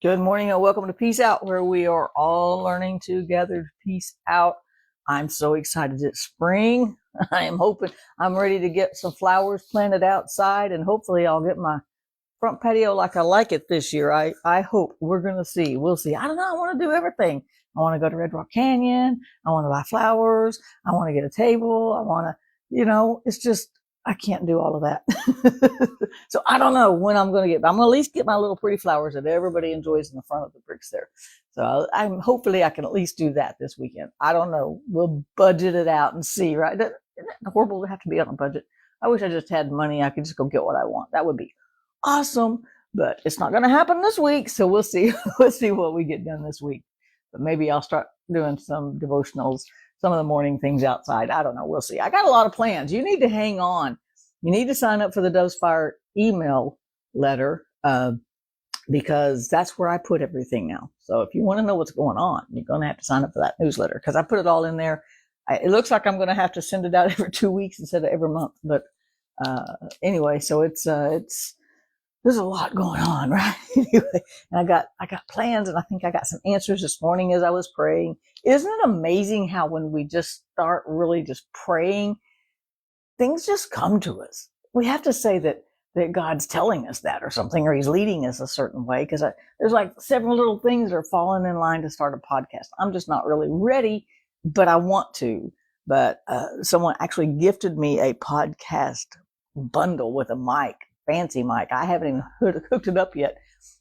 Good morning and welcome to Peace Out, where we are all learning together to peace out. I'm so excited it's spring. I'm ready to get some flowers planted outside, and hopefully I'll get my front patio like I like it this year. I hope. We're going to see. We'll see. I don't know. I want to do everything. I want to go to Red Rock Canyon. I want to buy flowers. I want to get a table. I want to, it's just, I can't do all of that. So I don't know when I'm going to I'm going to at least get my little pretty flowers that everybody enjoys in the front of the bricks there. So I'm hopefully I can at least do that this weekend. I don't know. We'll budget it out and see, right? Isn't it horrible to have to be on a budget? I wish I just had money. I could just go get what I want. That would be awesome, but it's not going to happen this week. So we'll see. We'll see what we get done this week. But maybe I'll start doing some devotionals, some of the morning things outside. I don't know. We'll see. I got a lot of plans. You need to hang on. You need to sign up for the Dove's Fire email letter because that's where I put everything now. So if you want to know what's going on, you're going to have to sign up for that newsletter because I put it all in there. It looks like I'm going to have to send it out every 2 weeks instead of every month. But anyway, so it's there's a lot going on, right? Anyway, and I got plans, and I think I got some answers this morning as I was praying. Isn't it amazing how when we just start really just praying, things just come to us? We have to say that God's telling us that or something, or he's leading us a certain way, because there's like several little things that are falling in line to start a podcast. I'm just not really ready, but I want to. But someone actually gifted me a podcast bundle with a mic, fancy mic. I haven't even hooked it up yet.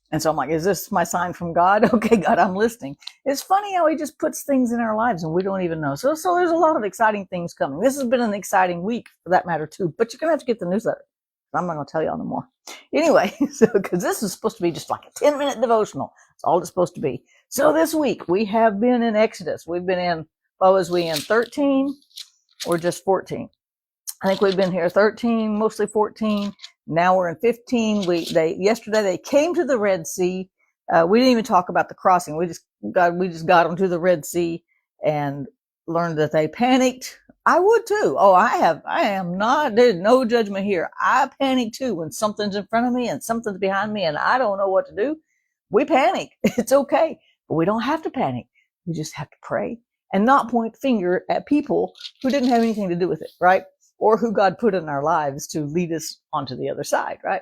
And so I'm like, is this my sign from God? Okay, God, I'm listening. It's funny how he just puts things in our lives and we don't even know. So there's a lot of exciting things coming. This has been an exciting week for that matter too, but you're going to have to get the newsletter. I'm not going to tell y'all no more. Anyway, so because this is supposed to be just like a 10-minute devotional. That's all it's supposed to be. So this week we have been in Exodus. We've been in, was we in 13 or just 14? I think we've been here 13, mostly 14. Now we're in 15. Yesterday they came to the Red Sea. We didn't even talk about the crossing. We just got them to the Red Sea and learned that they panicked. I would too. Oh, there's no judgment here. I panic too when something's in front of me and something's behind me and I don't know what to do. We panic. It's okay. But we don't have to panic. We just have to pray and not point the finger at people who didn't have anything to do with it, right? Or who God put in our lives to lead us onto the other side, right?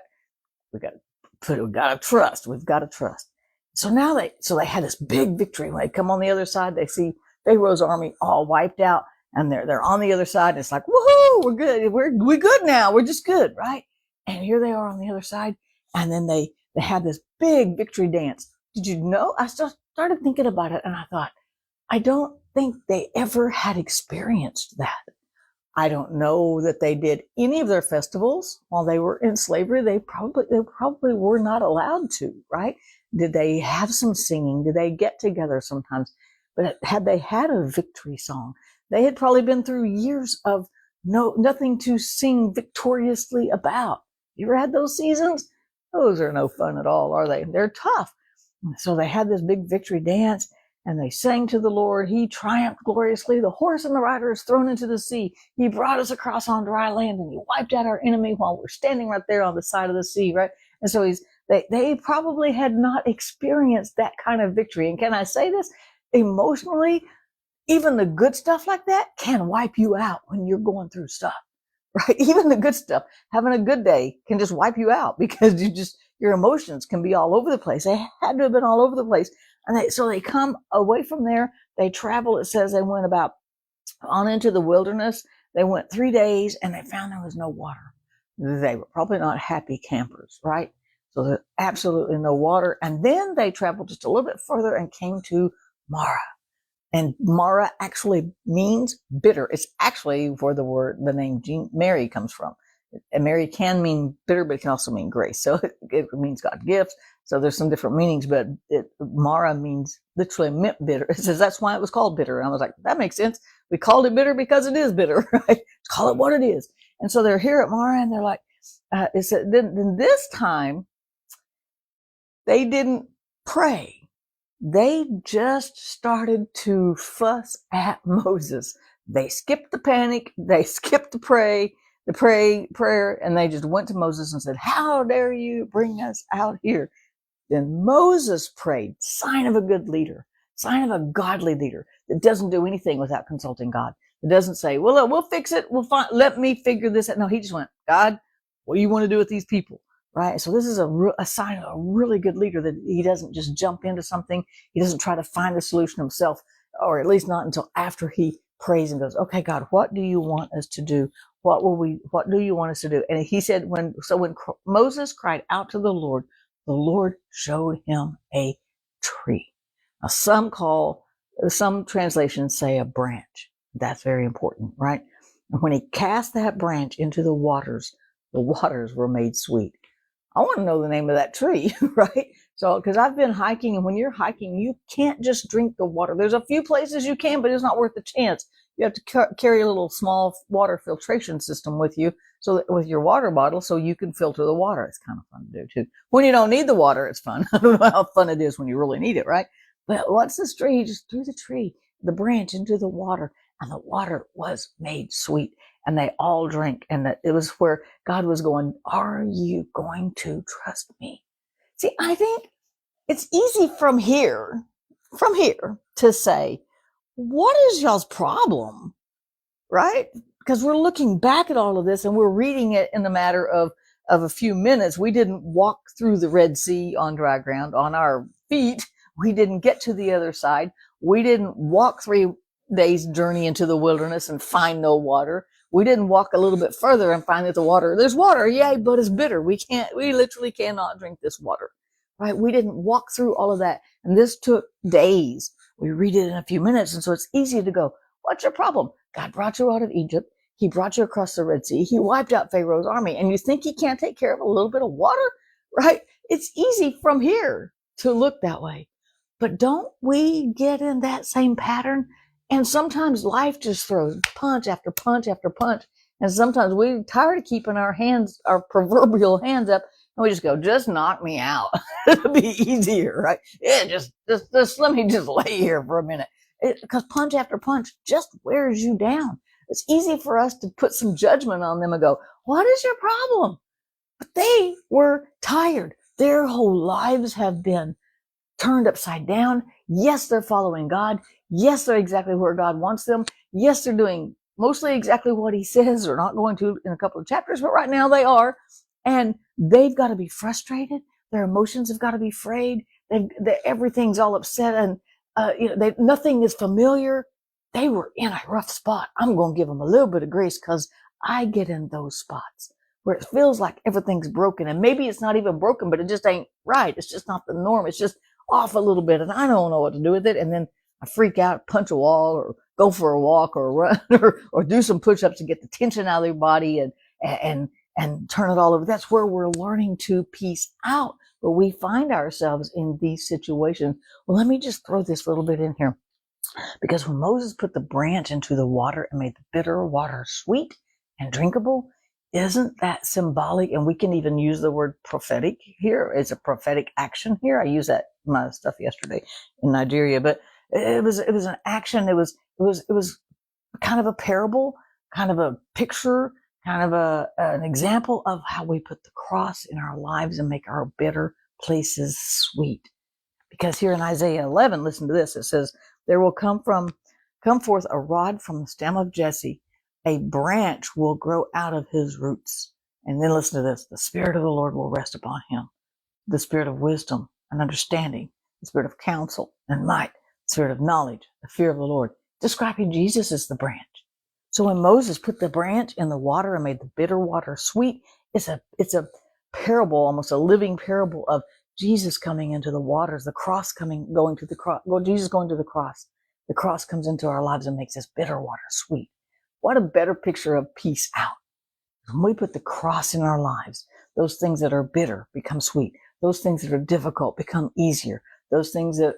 We've got to trust. We've got to trust. So now they had this big victory. When they come on the other side, they see Pharaoh's army all wiped out, and they're on the other side. And it's like, woohoo, we're good. We're good now. We're just good, right? And here they are on the other side, and then they had this big victory dance. Did you know? I started thinking about it, and I thought, I don't think they ever had experienced that. I don't know that they did any of their festivals while they were in slavery. They probably were not allowed to, right? Did they have some singing? Did they get together sometimes? But had they had a victory song, they had probably been through years of nothing to sing victoriously about. You ever had those seasons? Those are no fun at all, are they? They're tough. So they had this big victory dance. And they sang to the Lord. He triumphed gloriously. The horse and the rider is thrown into the sea. He brought us across on dry land, and he wiped out our enemy while we're standing right there on the side of the sea, right? And so they probably had not experienced that kind of victory. And can I say this? Emotionally, even the good stuff like that can wipe you out when you're going through stuff, right? Even the good stuff, having a good day can just wipe you out because your emotions can be all over the place. They had to have been all over the place. And so they come away from there. They travel. It says they went about on into the wilderness. They went 3 days and they found there was no water. They were probably not happy campers, right? So there's absolutely no water. And then they traveled just a little bit further and came to Mara. And Mara actually means bitter. It's actually where the name Mary comes from. And Mary can mean bitter, but it can also mean grace. So it means God gives. So there's some different meanings, but Mara means literally meant bitter. It says that's why it was called bitter. And I was like, that makes sense. We called it bitter because it is bitter, right? Call it what it is. And so they're here at Mara and they're like, it said, then this time they didn't pray. They just started to fuss at Moses. They skipped the panic. They skipped the prayer, and they just went to Moses and said, how dare you bring us out here? Then Moses prayed, sign of a good leader, sign of a godly leader that doesn't do anything without consulting God. It doesn't say, well, we'll fix it. Let me figure this out. No, he just went, God, what do you want to do with these people? Right? So this is a sign of a really good leader, that he doesn't just jump into something. He doesn't try to find the solution himself, or at least not until after he prays and goes, okay, God, what do you want us to do? What do you want us to do? And he said, when Moses cried out to the Lord showed him a tree. Now some translations say a branch. That's very important, right? And when he cast that branch into the waters were made sweet. I want to know the name of that tree, right? So, because I've been hiking, and when you're hiking, you can't just drink the water. There's a few places you can, but it's not worth the chance. You have to carry a little small water filtration system with you, so that, with your water bottle, so you can filter the water. It's kind of fun to do too. When you don't need the water, it's fun. I don't know how fun it is when you really need it, right? But what's this tree? He just threw the branch into the water, and the water was made sweet. And they all drank. And it was where God was going, are you going to trust me? See, I think it's easy from here to say, what is y'all's problem? Right? Because we're looking back at all of this and we're reading it in the matter of a few minutes. We didn't walk through the Red Sea on dry ground on our feet. We didn't get to the other side. We didn't walk 3 days journey into the wilderness and find no water. We didn't walk a little bit further and find that there's water, yay, but it's bitter. We literally cannot drink this water, right? We didn't walk through all of that. And this took days. We read it in a few minutes. And so it's easy to go, what's your problem? God brought you out of Egypt. He brought you across the Red Sea. He wiped out Pharaoh's army. And you think he can't take care of a little bit of water, right? It's easy from here to look that way. But don't we get in that same pattern? And sometimes life just throws punch after punch after punch. And sometimes we're tired of keeping our proverbial hands up, and we just go, just knock me out. It'll be easier, right? Yeah, just let me just lay here for a minute. Because punch after punch just wears you down. It's easy for us to put some judgment on them and go, what is your problem? But they were tired. Their whole lives have been turned upside down. Yes, they're following God. Yes, they're exactly where God wants them. Yes, they're doing mostly exactly what he says. They're not going to in a couple of chapters, but right now they are. And they've got to be frustrated. Their emotions have got to be frayed. Everything's all upset, and nothing is familiar. They were in a rough spot. I'm going to give them a little bit of grace, because I get in those spots where it feels like everything's broken. And maybe it's not even broken, but it just ain't right. It's just not the norm. It's just off a little bit, and I don't know what to do with it. And then I freak out, punch a wall, or go for a walk, or run, or do some push-ups to get the tension out of their body and turn it all over. That's where we're learning to peace out, where we find ourselves in these situations. Well, let me just throw this little bit in here. Because when Moses put the branch into the water and made the bitter water sweet and drinkable, isn't that symbolic? And we can even use the word prophetic here. It's a prophetic action here. I used that in my stuff yesterday in Nigeria, but it was an action. It was kind of a parable, kind of a picture, kind of an example of how we put the cross in our lives and make our bitter places sweet. Because here in Isaiah 11, listen to this. It says, there will come forth a rod from the stem of Jesse. A branch will grow out of his roots. And then listen to this. The Spirit of the Lord will rest upon him. The Spirit of wisdom and understanding. The Spirit of counsel and might. The Spirit of knowledge. The fear of the Lord. Describing Jesus as the branch. So when Moses put the branch in the water and made the bitter water sweet, it's a parable, almost a living parable of Jesus coming into the waters, the cross going to the cross, Jesus going to the cross. The cross comes into our lives and makes this bitter water sweet. What a better picture of peace out. When we put the cross in our lives, those things that are bitter become sweet. Those things that are difficult become easier. Those things that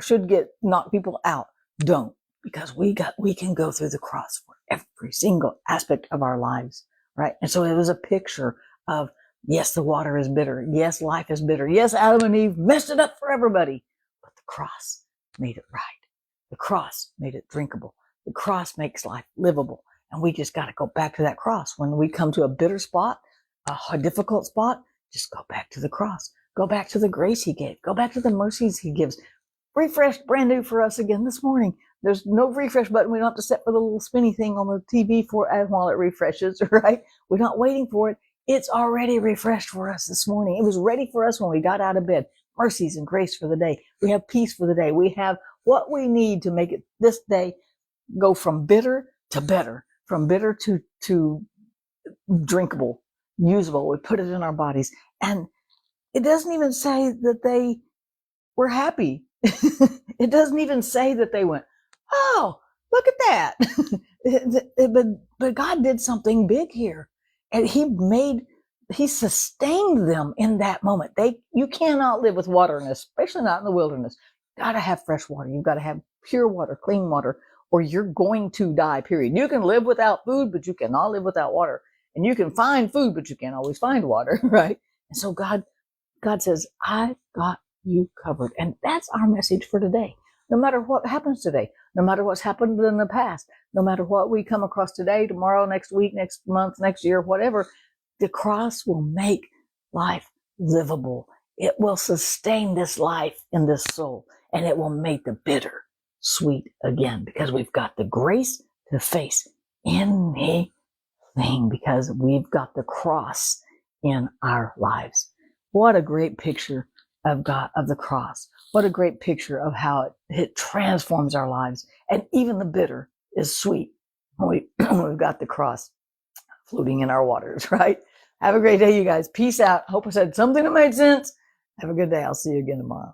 should knock people out don't, because we can go through the cross for every single aspect of our lives, right? And so it was a picture of, yes, the water is bitter. Yes, life is bitter. Yes, Adam and Eve messed it up for everybody. But the cross made it right. The cross made it drinkable. The cross makes life livable. And we just got to go back to that cross. When we come to a bitter spot, a difficult spot, just go back to the cross. Go back to the grace he gave. Go back to the mercies he gives. Refreshed, brand new for us again this morning. There's no refresh button. We don't have to set for the little spinny thing on the TV for while it refreshes, right? We're not waiting for it. It's already refreshed for us this morning. It was ready for us when we got out of bed. Mercies and grace for the day. We have peace for the day. We have what we need to make it this day go from bitter to better, from bitter to drinkable, usable. We put it in our bodies. And it doesn't even say that they were happy. It doesn't even say that they went, oh, look at that. but God did something big here. And he sustained them in that moment. You cannot live with water, and especially not in the wilderness. You gotta have fresh water. You've got to have pure water, clean water, or you're going to die, period. You can live without food, but you cannot live without water. And you can find food, but you can't always find water, right? And so God says, I've got you covered. And that's our message for today. No matter what happens today, no matter what's happened in the past, no matter what we come across today, tomorrow, next week, next month, next year, whatever, the cross will make life livable. It will sustain this life in this soul, and it will make the bitter sweet again, because we've got the grace to face anything, because we've got the cross in our lives. What a great picture of God, of the cross. What a great picture of how it transforms our lives. And even the bitter is sweet when we've got the cross floating in our waters, right? Have a great day, you guys. Peace out. Hope I said something that made sense. Have a good day. I'll see you again tomorrow.